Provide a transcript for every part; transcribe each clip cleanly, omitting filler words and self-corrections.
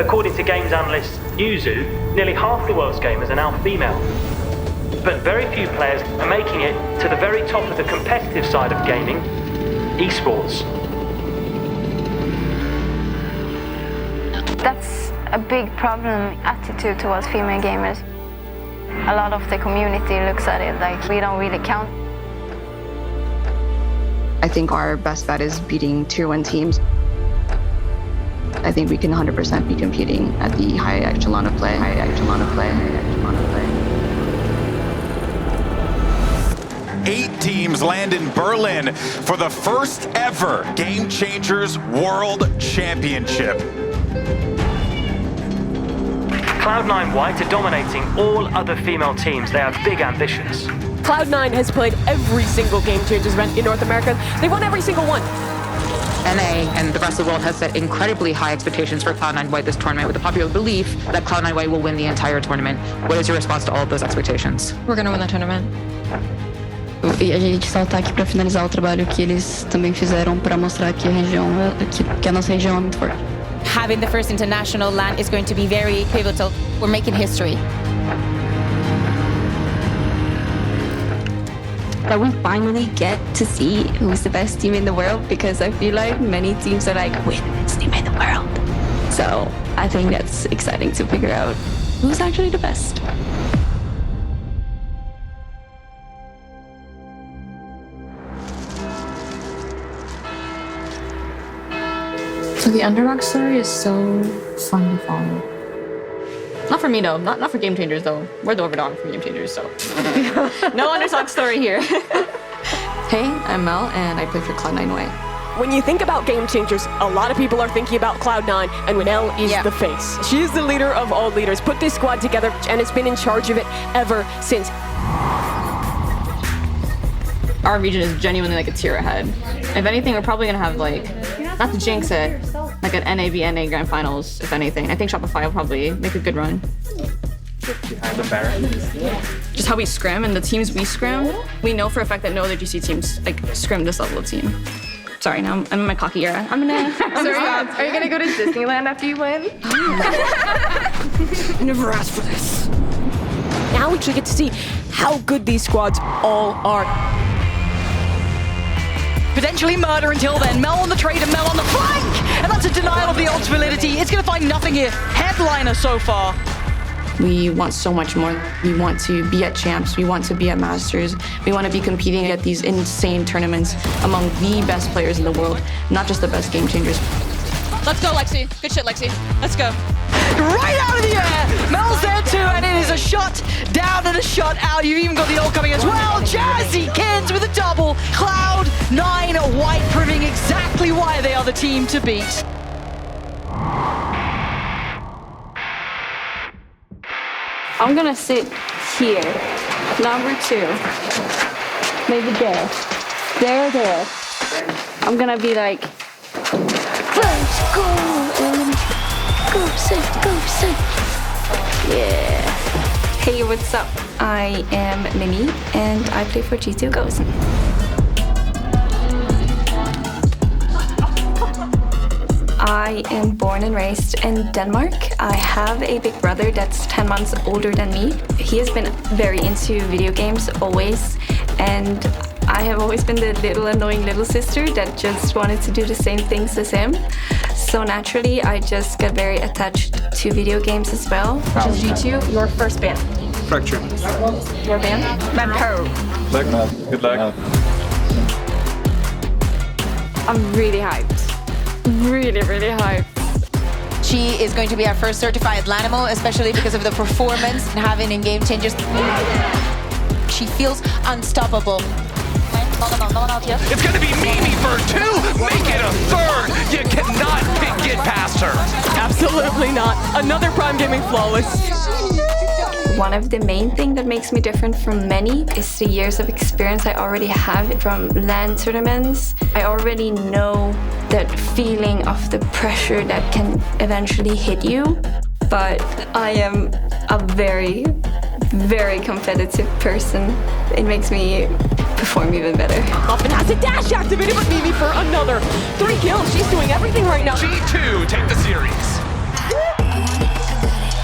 According to games analyst Yuzu, nearly half the world's gamers are now female. But very few players are making it to the very top of the competitive side of gaming, esports. That's a big problem, attitude towards female gamers. A lot of the community looks at it like we don't really count. I think our best bet is beating tier 1 teams. I think we can 100% be competing at the high echelon of play. 8 teams land in Berlin for the first ever Game Changers World Championship. Cloud9 White are dominating all other female teams. They have big ambitions. Cloud9 has played every single Game Changers event in North America. They've won every single one. NA and the rest of the world has set incredibly high expectations for Cloud9 White this tournament, with the popular belief that Cloud9 White will win the entire tournament. What is your response to all of those expectations? We're gonna win the tournament. E a gente só tá aqui para finalizar o trabalho que eles também fizeram para mostrar que a região, que a nossa região é muito forte. Having the first international LAN is going to be very pivotal. We're making history. That we finally get to see who's the best team in the world, because I feel like many teams are like, we're the best team in the world. So I think that's exciting to figure out who's actually the best. So the underdog story is so fun to follow. Not for me though, not for Game Changers though. We're the overdog for Game Changers, so. No underdog story here. Hey, I'm Mel and I play for Cloud9 White. When you think about Game Changers, a lot of people are thinking about Cloud9, and Mel is the face. She is the leader of all leaders, put this squad together, and has been in charge of it ever since. Our region is genuinely like a tier ahead. If anything, we're probably gonna have like, not to jinx it, like an NA Grand Finals, if anything. I think Shopify will probably make a good run. Behind the Baron. Just how we scrim and the teams we scrim, we know for a fact that no other GC teams like scrim this level of team. Sorry, now I'm in my cocky era. I'm gonna. Are you gonna go to Disneyland after you win? Never asked for this. Now we actually get to see how good these squads all are. Potentially murder until then. Mel on the trade and Mel on the flank! And that's a denial of the ult's validity. It's gonna find nothing here. Headliner so far. We want so much more. We want to be at champs. We want to be at masters. We want to be competing at these insane tournaments among the best players in the world, not just the best Game Changers. Let's go, Lexi. Good shit, Lexi. Let's go. Right out of the air! Mel's there too, and it is a shot down and a shot out. You've even got the ult coming as well. Jazzy Kins with a double. Cloud9 White proving exactly why they are the team to beat. I'm gonna sit here, number 2, maybe there, there. I'm gonna be like, let's go, and go sit. Yeah. Hey, what's up? I am Mimi, and I play for G2 Ghost. I am born and raised in Denmark. I have a big brother that's 10 months older than me. He has been very into video games always, and I have always been the little annoying little sister that just wanted to do the same things as him. So naturally, I just got very attached to video games as well. Which is G2, your first band. Fracture. Your band? Vampiro. Luck. Good luck. I'm really hyped. Really hyped. She is going to be our first certified Lanimo, especially because of the performance and having in Game Changers. She feels unstoppable. It's gonna be Mimi for 2. Make it a 3rd. You cannot get past her. Absolutely not. Another Prime Gaming flawless. One of the main things that makes me different from many is the years of experience I already have from LAN tournaments. I already know that feeling of the pressure that can eventually hit you, but I am a very competitive person. It makes me perform even better. Muffin has a dash activated, but Mimi for another 3 kills. She's doing everything right now. G2 take the series.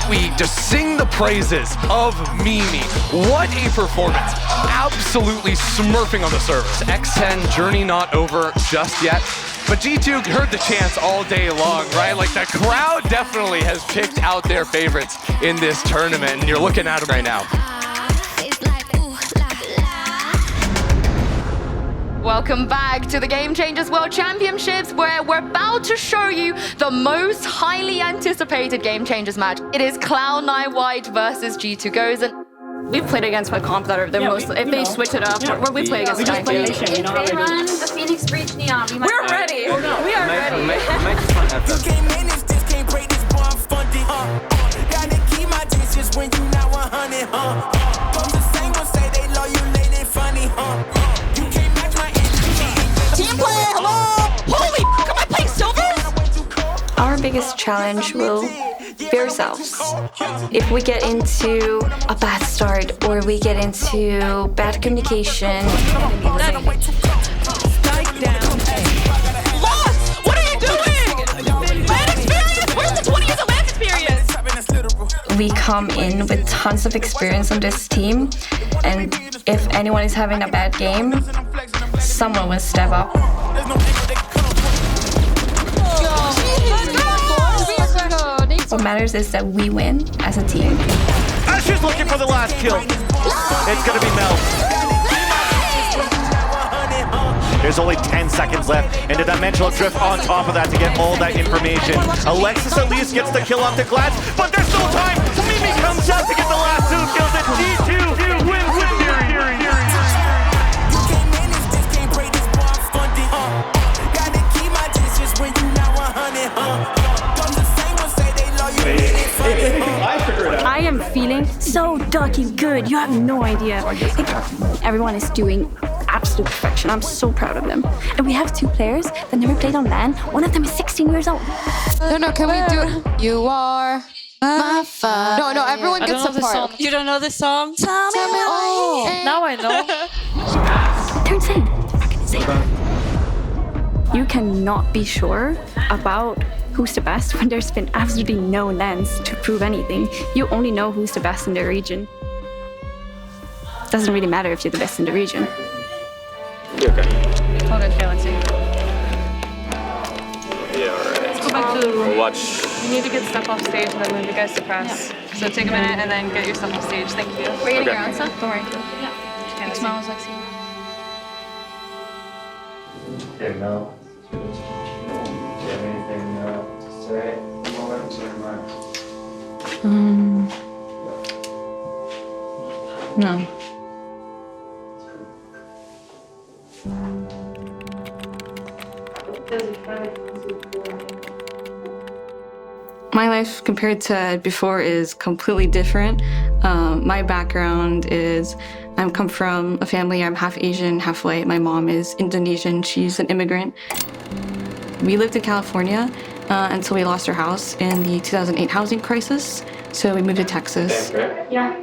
we just sing the praises of Mimi. What a performance. Absolutely smurfing on the service. X10 journey not over just yet. But G2 heard the chants all day long, right? Like the crowd definitely has picked out their favorites in this tournament, and you're looking at them right now. Welcome back to the Game Changers World Championships, where we're about to show you the most highly anticipated Game Changers match. It is Cloud9 White versus G2 Goes, and we've played against what comp that are the most. If they switch it up, where we play against Champions. If they run the Phoenix Breach Neon, we might. We're ready. We are ready. You can't manage this, can't break this, boy, I'm funded. Gotta keep my distance when you not 100. From the same one say they love you, lady funny. You can't match my energy. Team play, hello! Holy f***, am I playing silvers? Our biggest challenge will be ourselves. If we get into a bad start or we get into bad communication, Lost! What are you doing? Land experience? Where's the 20 years of land experience? we come in with tons of experience on this team, and if anyone is having a bad game, someone will step up. What matters is that we win as a team. She's looking for the last kill. It's gonna be Mel. There's only 10 seconds left, and the dimensional drift on top of that to get all that information. Alexis at least gets the kill off the glass, but there's no time. Mimi comes out to get the last 2 kills, and G2 wins the series. I am feeling so ducky good. You have no idea. Everyone is doing absolute perfection. I'm so proud of them. And we have 2 players that never played on LAN. One of them is 16 years old. No, can we do it? You are my fire. No, everyone gets a part. You don't know this song? Tell me why. Now I know. They're insane. They're fucking insane. You cannot be sure about who's the best when there's been absolutely no lens to prove anything. You only know who's the best in their region. Doesn't really matter if you're the best in the region. You okay? All good, let's see. Yeah, alright. Let's go back to the room. We'll watch. You need to get stuff off stage and then move you guys to press. Yeah. So take a minute and then get your stuff off stage. Thank you. We're getting your own stuff? Don't worry. Yeah. Big smiles, Lexi. Okay, Mel. Do you have anything to say at the moment? No. My life compared to before is completely different. My background is I come from a family, I'm half Asian, half white. My mom is Indonesian, she's an immigrant. We lived in California until we lost our house in the 2008 housing crisis. So we moved to Texas. Yeah.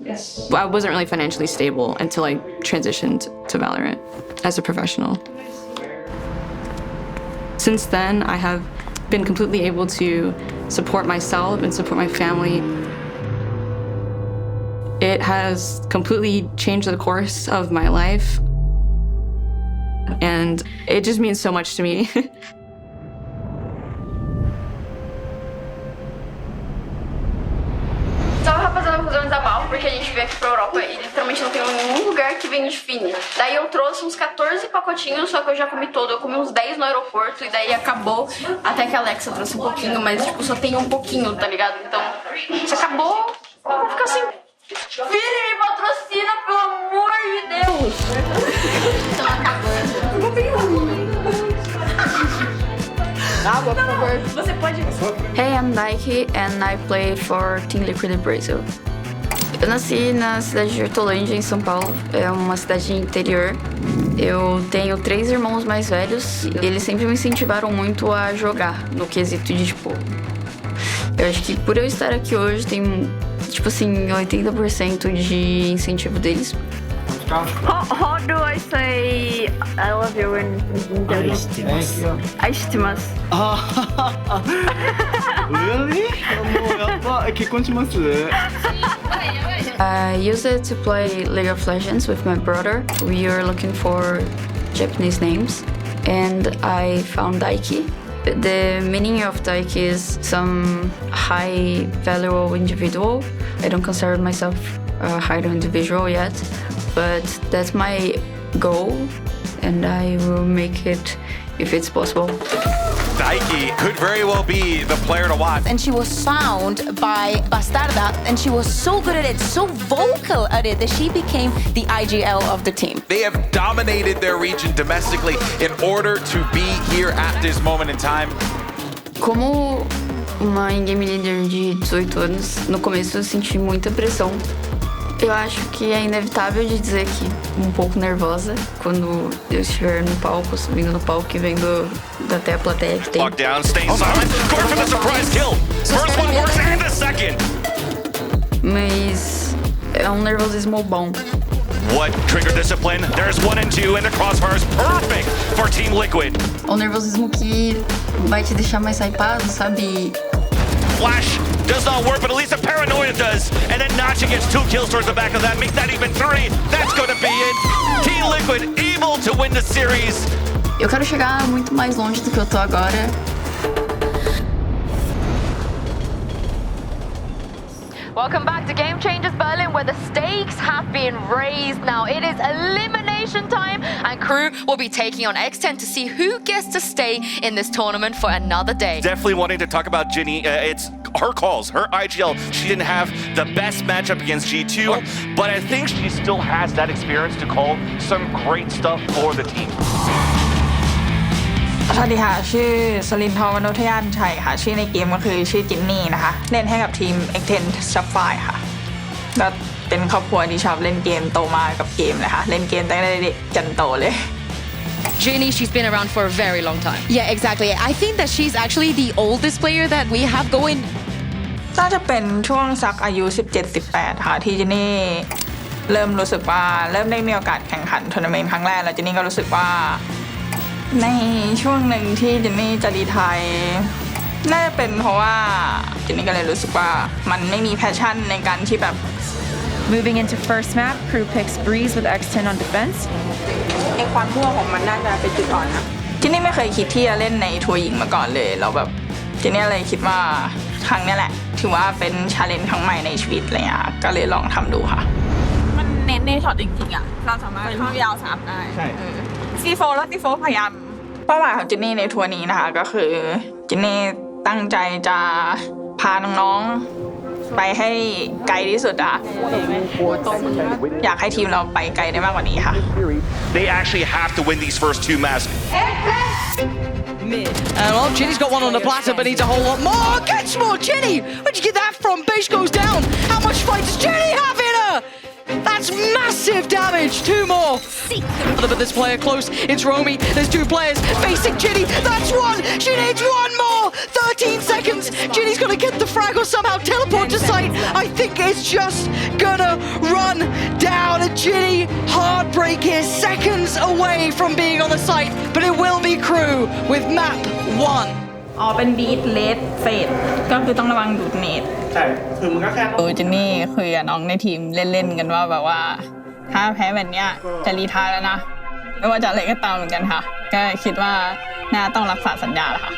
Yes. I wasn't really financially stable until I transitioned to VALORANT as a professional. Since then, I have been completely able to support myself and support my family. It has completely changed the course of my life, and it just means so much to me. Salve, rapaziada, vou fazer um desabafo porque a gente veio aqui pra Europa e literalmente não tem nenhum lugar que vende fine. Daí eu trouxe uns 14 pacotinhos, só que eu já comi todo. Eu comi uns 10 no aeroporto e daí acabou. Até que a Alexa trouxe um pouquinho, mas tipo, só tem um pouquinho, tá ligado? Então, se acabou, vai ficar assim. Vini, me patrocina, pelo amor de Deus! Então acabando. Água, por favor. Você pode... Hey, I'm Nike and I play for Team Liquid Brazil. Eu nasci na cidade de Hortolândia, em São Paulo. É uma cidade interior. Eu tenho 3 irmãos mais velhos e eles sempre me incentivaram muito a jogar, no quesito de, tipo... Eu acho que por eu estar aqui hoje tem, tipo assim, 80% de incentivo deles. How do I say I love you in Japanese? Aishitemasu. Really? I used it to play League of Legends with my brother. We were looking for Japanese names, and I found Daiki. The meaning of Daiki is some high value individual. I don't consider myself a high individual yet, but that's my goal, and I will make it if it's possible. Daiki could very well be the player to watch. And she was found by Bastarda, and she was so good at it, so vocal at it, that she became the IGL of the team. They have dominated their region domestically in order to be here at this moment in time. Como uma game leader de 18 anos, no começo eu senti muita pressão. Eu acho que é inevitável de dizer que um pouco nervosa quando eu estiver no palco, subindo no palco e vendo até a plateia que tem. Lockdown, staying silent, going for the surprise kill. First one works and the second. Mas é um nervosismo bom. What trigger discipline? There's 1 and 2 and the crossfires perfect for Team Liquid. É um nervosismo que vai te deixar mais hypado, sabe? Flash does not work, but at least the paranoia does. And then Nacha gets 2 kills towards the back of that, make that even 3. That's going to be it. Team Liquid able to win the series. Eu quero chegar muito mais longe do que eu tô agora. Welcome back to Game Changers Berlin, where the stakes have been raised. Now it is elimination time, and crew will be taking on X10 to see who gets to stay in this tournament for another day. Definitely wanting to talk about Ginny. It's her calls, her IGL. She didn't have the best matchup against G2, but I think she still has that experience to call some great stuff for the team. สวัสดีค่ะชื่อสลินทร์ วโนทยานชัยค่ะชื่อในเกมก็คือชื่อจินนี่นะคะเล่นให้กับทีม X10 Sapphire ค่ะก็เป็นครอบครัวที่ชอบเล่นเกมโตมากับเกมเลยค่ะเล่นเกมตั้งแต่เด็กจนโตเลย Ginny, she's been around for a very long time. Yeah, exactly. I think that she's actually the oldest player that we have going. น่าจะเป็นช่วงสักอายุ 17-18 ค่ะที่จินนี่เริ่มรู้สึกว่าเริ่มได้มีโอกาสแข่งขันทัวร์นาเมนต์ครั้งแรกแล้วจินนี่ก็รู้สึกว่าในช่วงหนึ่งที่จินนี่จะรีไทร์น่าจะเป็นเพราะว่าจินนี่ก็เลยรู้สึกว่ามันไม่มีแพชชั่นในการที่แบบ Moving into first map, crew picks Breeze with X10 on defense. ไอความมั่วของมันน่าจะเป็นจุดอ่อนนะจินนี่ไม่เคยคิดที่จะเล่นในทัวร์หญิงมาก่อนเลยแล้วแบบจินนี่เลยคิดว่าครั้งนี้แหละถือว่าเป็นชาเลนจ์ครั้งใหม่ในชีวิตอะไรเงี้ยก็เลยลองทำดูค่ะมันเน้นในช็อตจริงๆอ่ะเราสามารถเข้ายาว3ได้ใช่C4 แล้วC4พยายามเป้าหมายของจินนี่ในทัวร์นี้นะคะก็คือจินนี่ตั้งใจจะพาน้องๆไปให้ไกลที่สุดอะอยากให้ทีมเราไปไกลได้มากกว่านี้ค่ะ They actually have to win these first 2 maps. And well, Ginny's got one on the platter, but needs a whole lot more. Gets more, Ginny! Where'd you get that from? Base goes down. How much fight does Ginny have in her? That's massive damage. 2 more. But this player close. It's Romy. There's 2 players facing Ginny. That's 1. She needs 1 more. 13 seconds. Ginny's gonna get the frag or somehow teleport to site. I think it's just gonna run down. And Ginny, heartbreak here, seconds away from being on the site. But it will be crew with map 1. อ๋อเป็นบีทเลสเฟดก็คือต้องระวังดูดเนตใช่คือมันก็แค่จินนี่คุยกับน้องในทีมเล่นๆกันว่าแบบว่าถ้าแพ้แบบเนี้ยจะรีไทร์แล้วนะไม่ว่าจะอะไรก็ตามเหมือนกันค่ะก็คิดว่าน่าต้องรักษาสัญญาแหละค่ะ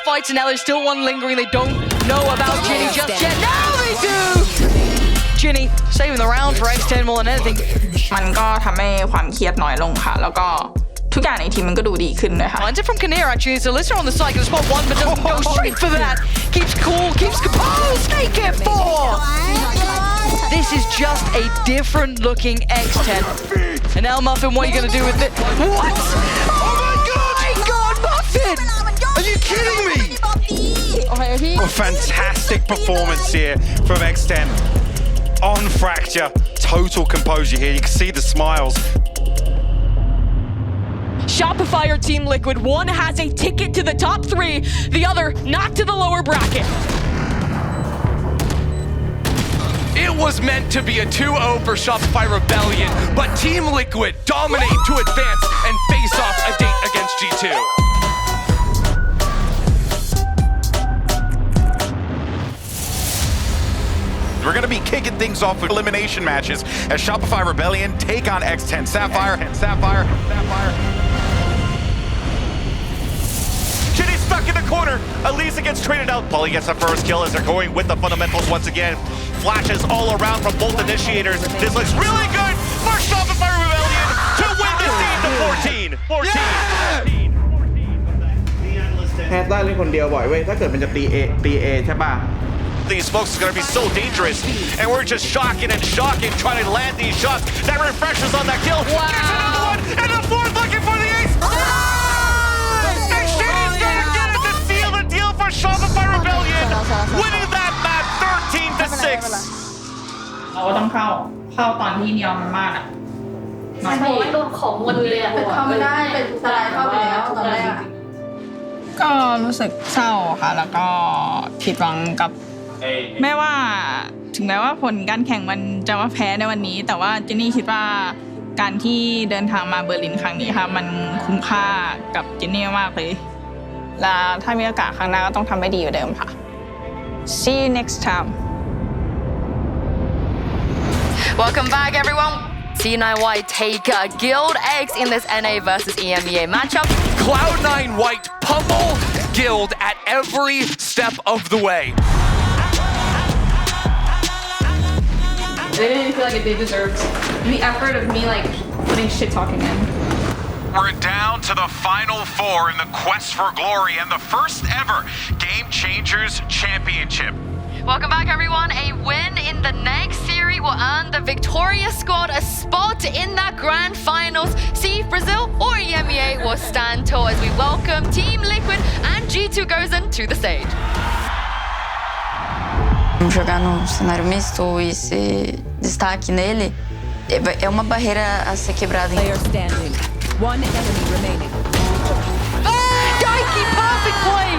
Fights and there's still one lingering. They don't know about Ginny just yet. Now they do! Ginny saving the round for X10 more than anything. มันก็ทำให้ความเครียดน้อยลงค่ะแล้วก็ทุกอย่างในทีมมันก็ดูดีขึ้นเลยค่ะ Finds it from Kinnear actually. It's a listener on the side. Can spot 1 but doesn't go straight for that. Keeps cool, keeps composed. Snake it 4! This is just a different looking X10. And now Muffin, what are you gonna do with it? What? Oh my god, Muffin! Are you kidding me? A fantastic performance here from X10. On Fracture, total composure here. You can see the smiles. Shopify or Team Liquid, one has a ticket to the top 3, the other not to the lower bracket. It was meant to be a 2-0 for Shopify Rebellion, but Team Liquid dominate to advance and face off a date against G2. We're going to be kicking things off with elimination matches as Shopify Rebellion take on X10 Sapphire. Chitty's stuck in the corner. Elisa gets traded out. Polly gets the first kill as they're going with the fundamentals once again. Flashes all around from both initiators. This looks really good for Shopify Rebellion to win this game to 14. แคสได้เล่นคนเดียวบ่อยเว้ยถ้าเกิดมันจะตีเอใช่ป่ะ These smokes is going to be so dangerous, and we're just shocking, trying to land these shots. That refreshes on that kill. Wow. There's another one, and the fourth looking for the ace. And Shady's going to get it to seal the deal for Shopify Rebellion, winning that map 13-6. เราก็ต้องเข้าตอนที่เนียมมันมากอ่ะ มันบอกว่าโดนของหมดเลยอ่ะเข้าไม่ได้เป็นสไลด์เข้าไปแล้วตอนแรกอ่ะ ก็รู้สึกเศร้าค่ะแล้วก็ผิดหวังกับแม้ว่าถึงแม้ว่าผลการแข่งมันจะมาแพ้ในวันนี้แต่ว่าเจนนี่คิดว่าการที่เดินทางมาเบอร์ลินครั้งนี้ค่ะมันคุ้มค่ากับเจนนี่มากเลยและถ้ามีโอกาสครั้งหน้าก็ต้องทำให้ดีกว่าเดิมค่ะ See you next time Welcome back, everyone. C9 White take Guild X in this NA versus EMEA matchup. Cloud9 White pummel Guild at every step of the way. They didn't feel like they deserved the effort of me like putting shit talking in. We're down to the final four in the quest for glory and the first ever Game Changers Championship. Welcome back, everyone. A win in the next series will earn the victorious squad a spot in that grand finals. See if Brazil or EMEA will stand tall as we welcome Team Liquid and G2 goes into the stage. Jogar num cenário misto e ser destaque nele é uma barreira a ser quebrada. One enemy remaining. Daiki, perfect play!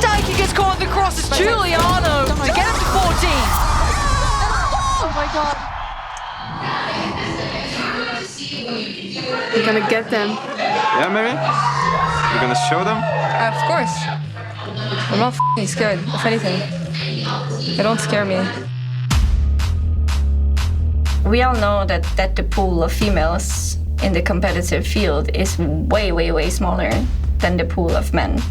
Daiki gets caught in the cross. It's Giuliano to get him to 14. Oh my god. You're gonna get them. Yeah, maybe? You're gonna show them? Of course. I'm not f***ing scared of anything. They don't scare me. We all know that the pool of females in the competitive field is way, way, way smaller than the pool of men.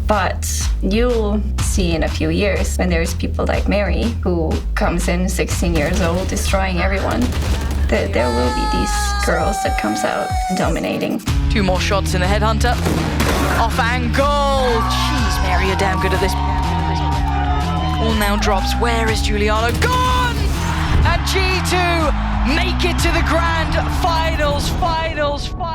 But you'll see in a few years when there's people like Mary who comes in 16 years old destroying everyone, that there will be these girls that comes out dominating. 2 more shots in the headhunter. Off angle. Jeez, Mary, you're damn good at this. All now drops. Where is Giuliano? Gone! And G2 make it to the grand finals.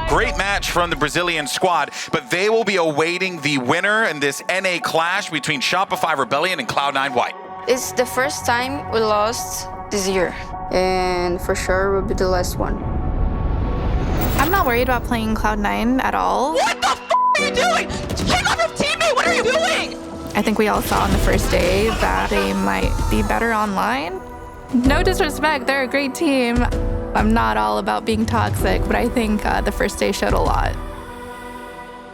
Great match from the Brazilian squad, but they will be awaiting the winner in this NA clash between Shopify Rebellion and Cloud9 White. It's the first time we lost this year, and for sure will be the last one. I'm not worried about playing Cloud9 at all. What the f*** are you doing? Kick off your teammate! What are you doing? I think we all saw on the first day that they might be better online. No disrespect, they're a great team. I'm not all about being toxic, but I think the first day showed a lot.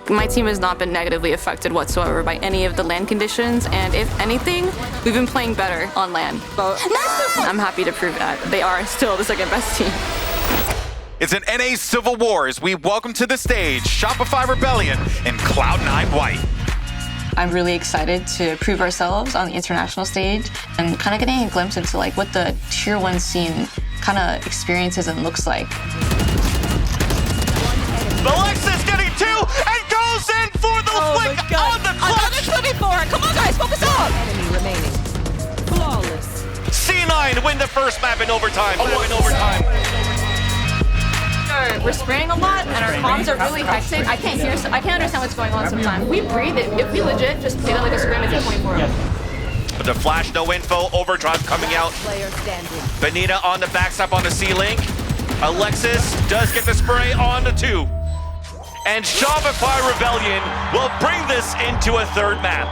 My team has not been negatively affected whatsoever by any of the LAN conditions, and if anything, we've been playing better on LAN. So I'm happy to prove that they are still the second best team. It's an NA civil war as we welcome to the stage Shopify Rebellion and Cloud9 White. I'm really excited to prove ourselves on the international stage and kind of getting a glimpse into like what the tier 1 scene kind of experiences and looks like. Alexis getting 2 and goes in for the flick on the clutch. I've done this before. Come on, guys, focus up. Enemy remaining. Flawless. C9 win the first map in overtime. We're spraying a lot and our comms are really hectic. I can't understand what's going on sometimes. We breathe it. If we legit just play that like a scrimmage at 24. But the flash, no info, overdrive coming out. Benita on the backstep on the C-Link. Alexis does get the spray on the 2. And Shopify Rebellion will bring this into a third map.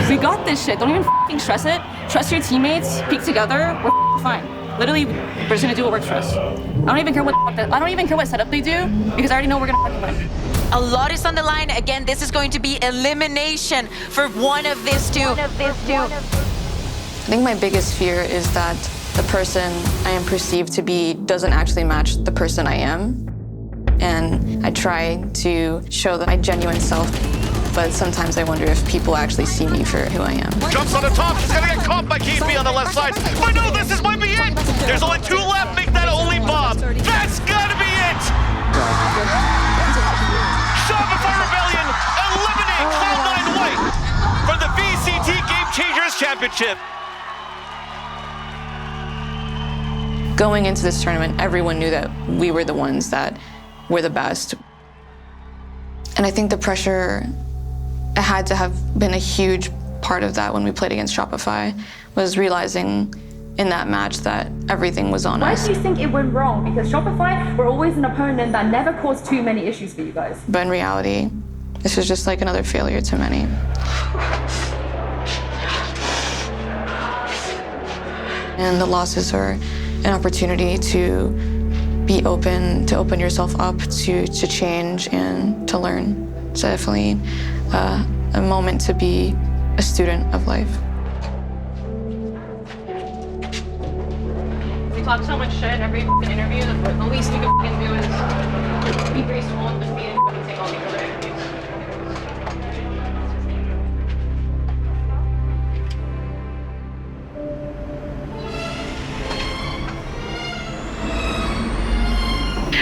We got this shit. Don't even f***ing stress it. Trust your teammates. Peek together. We're f***ing fine. Literally, we're just gonna do what works for us. I don't even care what setup they do because I already know we're gonna fucking win. A lot is on the line. Again, this is going to be elimination for one of these two. I think my biggest fear is that the person I am perceived to be doesn't actually match the person I am. And I try to show my genuine self, but sometimes I wonder if people actually see me for who I am. Jumps on the top, she's gonna get caught by KP on the left side. But no, this might be it! There's only 2 left, make that only Bob. That's gotta be it! Shopify Rebellion eliminate Cloud9 White from the VCT Game Changers Championship. Going into this tournament, everyone knew that we were the ones that were the best. And I think the pressure had to have been a huge part of that when we played against Shopify, was realizing in that match that everything was on us. Why do you think it went wrong? Because Shopify were always an opponent that never caused too many issues for you guys. But in reality, this was just like another failure to many. And the losses are an opportunity to be open, to open yourself up, to change and to learn. It's definitely a moment to be a student of life. We talk so much shit in every interview that the least we can do is be graceful and defeat and take all the other interviews.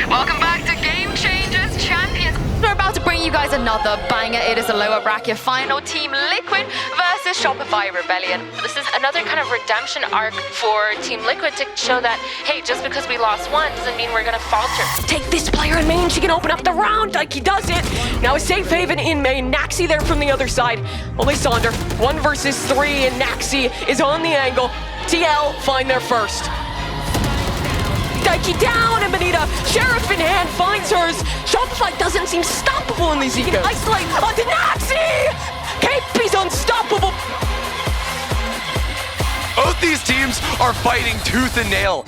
Welcome back to Game Changers Champions. We're about to bring you guys another banger. It is a lower bracket final. Team Liquid versus Shopify Rebellion. This is another kind of redemption arc for Team Liquid to show that, hey, just because we lost one doesn't mean we're gonna falter. Take this player in main, she can open up the round like he does it. Now a safe haven in main, Naxi there from the other side. Only Sonder, 1 versus 3, and Naxi is on the angle. TL find their first. Daiki down, and Benita, Sheriff in hand, finds hers. Shopify doesn't seem stoppable in these ecos. Isolate onto Naxi! KP's unstoppable. Both these teams are fighting tooth and nail.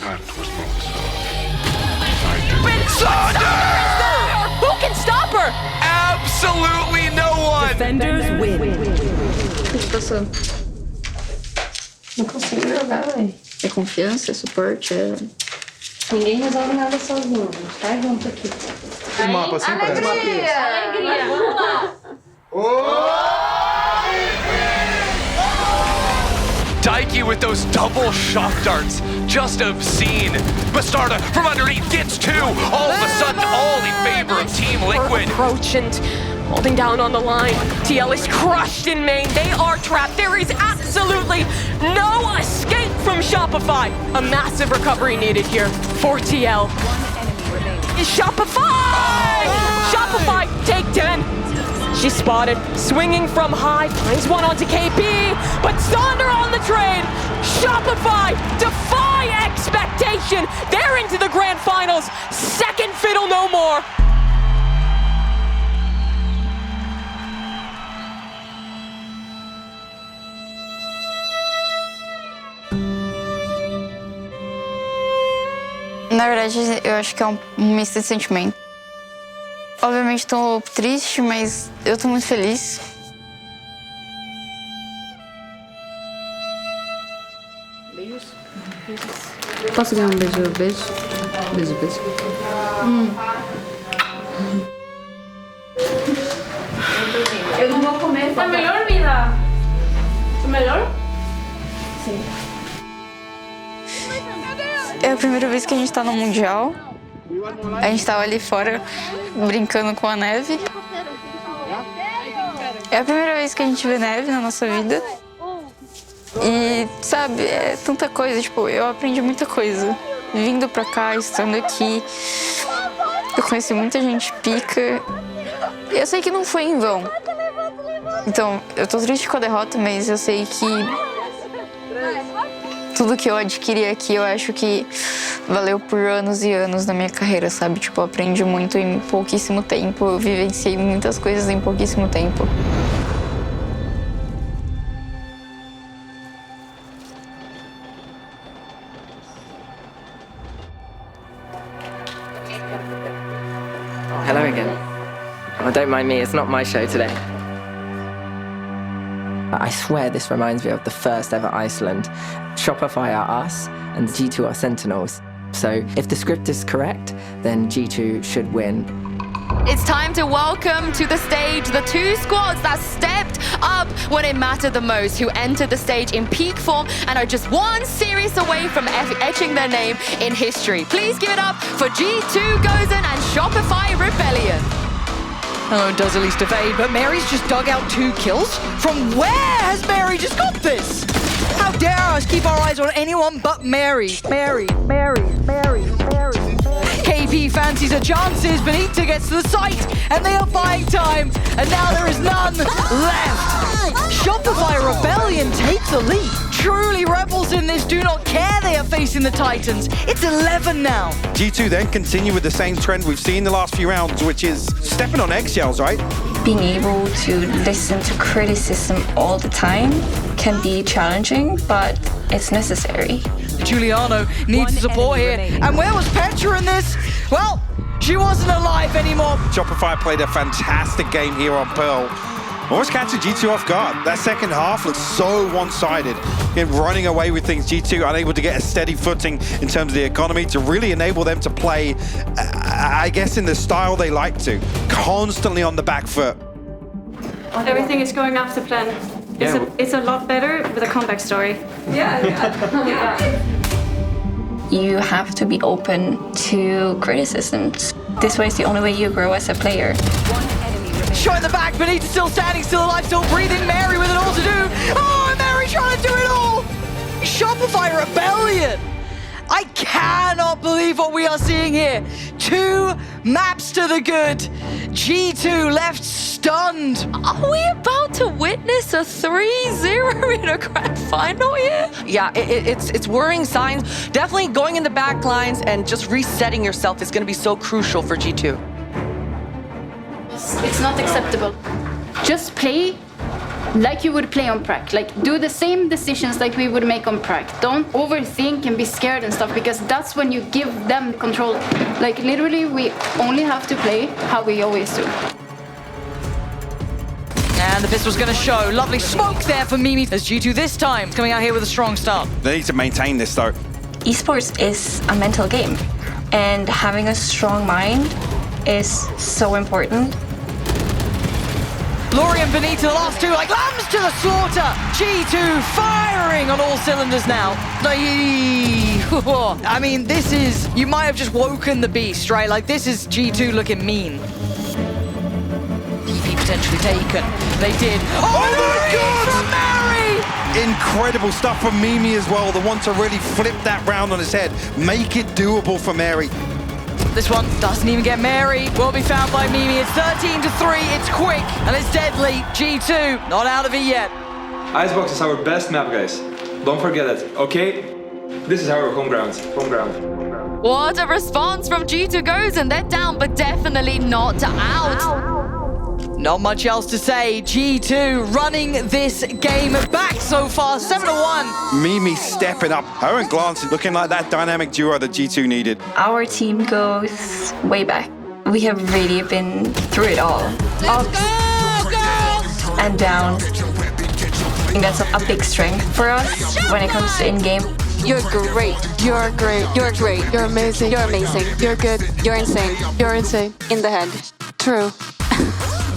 Sonder is there! Who can stop her? Absolutely no one! Defenders win. Não consigo jogar, velho. É confiança, é suporte, é... Ninguém resolve nada sozinho. Tá junto aqui. O mapa sempre é. Alegria! Vamos lá! Daiki with those double shock darts, just obscene. Bastarda from underneath gets 2. All of a sudden, all in favor of Team Liquid. Approach and holding down on the line. TL is crushed in main. They are trapped. There is absolutely no escape from Shopify. A massive recovery needed here for TL. Is Shopify! Shopify take 10. She's spotted, swinging from high, finds one onto KP, but Sonder on the trade. Shopify defy expectation. They're into the grand finals. Second fiddle no more. Na verdade, eu acho que é um misto de sentimento. Obviamente tô triste, mas eu tô muito feliz. Beijos? Posso ganhar um beijo? Beijo? Beijo, beijo. Eu não vou comer. É melhor me dar? É melhor? Sim. É a primeira vez que a gente tá no Mundial. A gente tava ali fora brincando com a neve. É a primeira vez que a gente vê neve na nossa vida. E, sabe, é tanta coisa. Tipo, eu aprendi muita coisa. Vindo pra cá, estando aqui. Eu conheci muita gente pica. E eu sei que não foi em vão. Então, eu tô triste com a derrota, mas eu sei que tudo que eu adquiri aqui, eu acho que valeu por anos e anos na minha carreira, sabe? Tipo, eu aprendi muito em pouquíssimo tempo, eu vivenciei muitas coisas em pouquíssimo tempo. again. Oh, don't mind me, it's not my show today. I swear this reminds me of the first ever Iceland. Shopify are us, and G2 are Sentinels. So if the script is correct, then G2 should win. It's time to welcome to the stage the two squads that stepped up when it mattered the most, who entered the stage in peak form and are just one series away from etching their name in history. Please give it up for G2 Gozen and Shopify Rebellion. Oh, does at least evade, but Mary's just dug out 2 kills? From where has Mary just got this? How dare us keep our eyes on anyone but Mary. Mary. KP fancies her chances, Benita gets to the site, and they are buying time, and now there is none left. Shopify Rebellion take the lead. Truly rebels in this do not care they are facing the Titans. It's 11 now. G2 then continue with the same trend we've seen the last few rounds, which is stepping on eggshells, right? Being able to listen to criticism all the time can be challenging, but it's necessary. Giuliano needs support here. And where was Petra in this? Well, she wasn't alive anymore. Shopify played a fantastic game here on Pearl. Almost catching G2 off guard. That second half looks so one-sided. Running away with things, G2 unable to get a steady footing in terms of the economy to really enable them to play, I guess, in the style they like to. Constantly on the back foot. Everything is going after plan. It's a lot better with a comeback story. You have to be open to criticisms. This way is the only way you grow as a player. Shot in the back, Benita still standing, still alive, still breathing. Mary with it all to do. Oh, and Mary trying to do it all. Shopify Rebellion. I cannot believe what we are seeing here. 2 maps to the good. G2 left stunned. Are we about to witness a 3-0 in a grand final here? Yeah, it's worrying signs. Definitely going in the back lines and just resetting yourself is going to be so crucial for G2. It's not acceptable. Just play like you would play on prac. Like, do the same decisions like we would make on prac. Don't overthink and be scared and stuff, because that's when you give them control. Like, literally, we only have to play how we always do. And the pistol's going to show. Lovely smoke there for Mimi as G2 this time coming out here with a strong start. They need to maintain this, though. Esports is a mental game, and having a strong mind is so important. Laurie and Benita, the last 2, like lambs to the slaughter. G2 firing on all cylinders now. I mean, this is, you might have just woken the beast, right? Like, this is G2 looking mean. TP potentially taken. They did. Oh my God! From Mary! Incredible stuff from Mimi as well. The one to really flip that round on his head. Make it doable for Mary. This one doesn't even get Mary. Will be found by Mimi. It's 13-3. It's quick and it's deadly. G2 not out of it yet. Icebox is our best map, guys. Don't forget it, okay? This is our home ground. What a response from G2 Gozen. They're down, but definitely not out. Not much else to say. G2 running this game back so far, 7-1. Mimi stepping up. Her and Glance looking like that dynamic duo that G2 needed. Our team goes way back. We have really been through it all. Ups and downs. I think that's a big strength for us when it comes to in-game. You're great. You're great. You're great. You're amazing. You're amazing. You're good. You're insane. You're insane. In the head. True.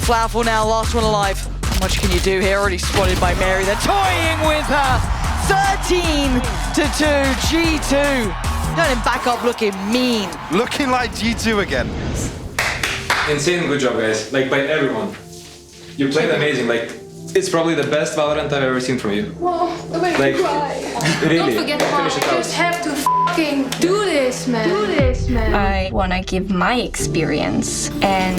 Flowerful now, last one alive. How much can you do here? Already spotted by Mary. They're toying with her. 13-2. G2. Going back up looking mean. Looking like G2 again. Insane good job, guys. Like, by everyone. You played amazing. Like, it's probably the best Valorant I've ever seen from you. Whoa, don't make me cry. Really. Don't forget why. You just have to fucking do this, man. Do this, man. I want to give my experience and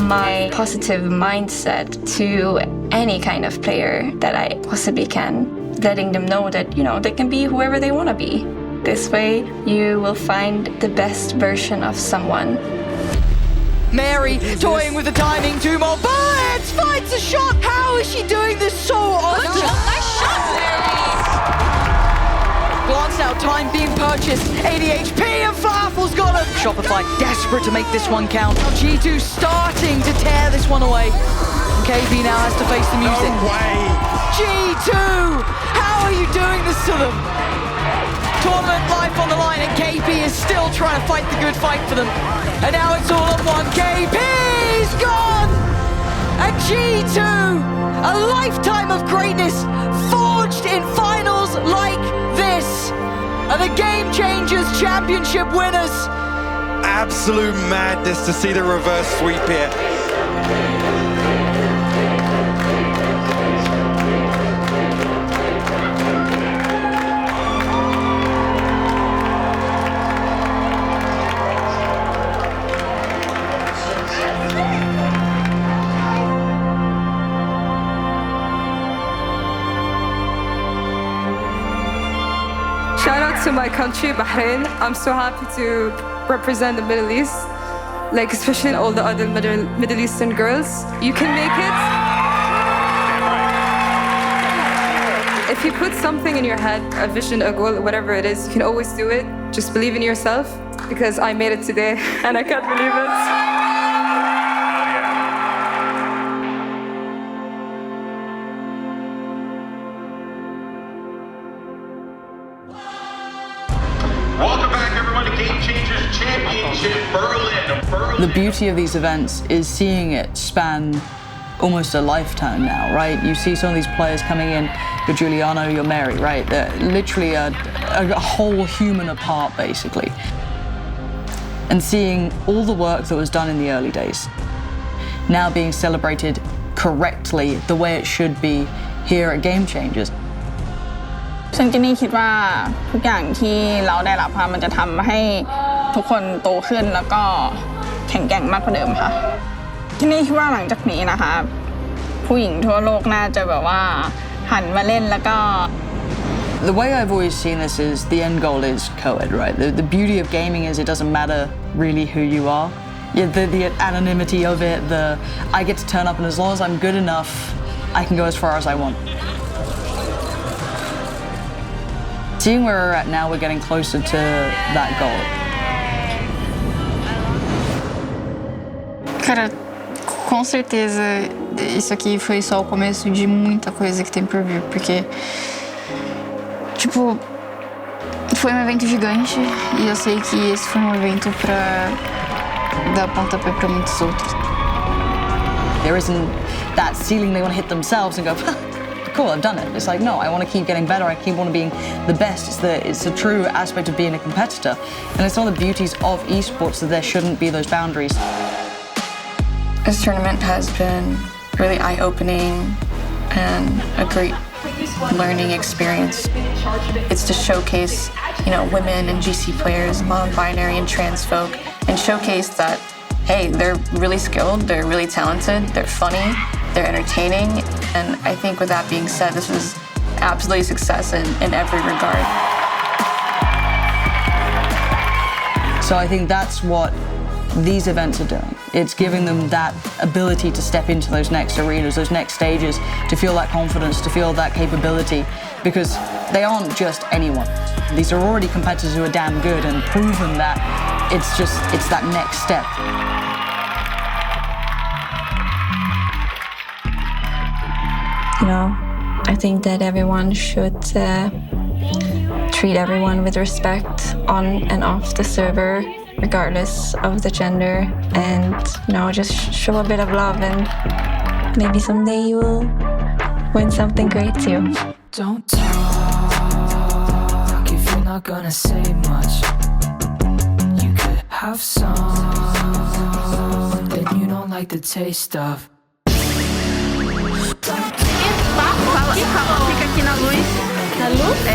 my positive mindset to any kind of player that I possibly can, letting them know that, you know, they can be whoever they want to be. This way, you will find the best version of someone. Mary toying with the timing, 2 more bullets, finds a shot. How is she doing this so often? Nice shot, Mary. Glance out, time being purchased. 80 HP and Flaffle's got a Shopify, desperate to make this one count. G2 starting to tear this one away. And KB now has to face the music. No way! G2! How are you doing this to them? Tournament life on the line, and KP is still trying to fight the good fight for them. And now it's all on one. KP's gone! And G2, a lifetime of greatness, forged in finals like this, are the Game Changers Championship winners. Absolute madness to see the reverse sweep here. Shout out to my country, Bahrain. I'm so happy to represent the Middle East, like especially all the other Middle Eastern girls. You can make it. If you put something in your head, a vision, a goal, whatever it is, you can always do it. Just believe in yourself, because I made it today and I can't believe it. Welcome back, everyone, to Game Changers Championship Berlin. The beauty of these events is seeing it span almost a lifetime now, right? You see some of these players coming in, you're Giuliano, you're Mary, right? They're literally a whole human apart, basically. And seeing all the work that was done in the early days now being celebrated correctly the way it should be here at Game Changers. ซึ่งจินนี่คิดว่าทุกอย่างที่เราได้รับมันจะทำให้ทุกคนโตขึ้นแล้วก็แข็งแกร่งมากกว่าเดิมค่ะจินนี่คิดว่าหลังจากนี้นะคะผู้หญิงทั่วโลกน่าจะแบบว่าหันมาเล่นแล้วก็ The way I've always seen this is the end goal is co-ed, right? The beauty of gaming is it doesn't matter really who you are. Yeah, the anonymity of it, I get to turn up and as long as I'm good enough, I can go as far as I want. Seeing where we're at now, we're getting closer to that goal. Cara, com certeza isso aqui foi só o começo de muita coisa que tem por vir, porque, tipo, foi um evento gigante e eu sei que esse foi um evento pra dar pontapé pra muitos outros. There isn't that ceiling they want to hit themselves and go, cool, I've done it. It's like, no, I want to keep getting better. I keep want to being the best. It's the true aspect of being a competitor. And it's one of the beauties of esports that there shouldn't be those boundaries. This tournament has been really eye-opening and a great learning experience. It's to showcase, women and GC players, non-binary and trans folk, and showcase that, hey, they're really skilled, they're really talented, they're funny, they're entertaining, and I think with that being said, this was absolutely a success in every regard. So I think that's what these events are doing. It's giving them that ability to step into those next arenas, those next stages, to feel that confidence, to feel that capability, because they aren't just anyone. These are already competitors who are damn good and proven that it's that next step. I think that everyone should treat everyone with respect on and off the server, regardless of the gender, and just show a bit of love, and maybe someday you will win something great too. Don't talk if you're not gonna say much. You could have some that you don't like the taste of. Fica aqui na luz. Na luz? É.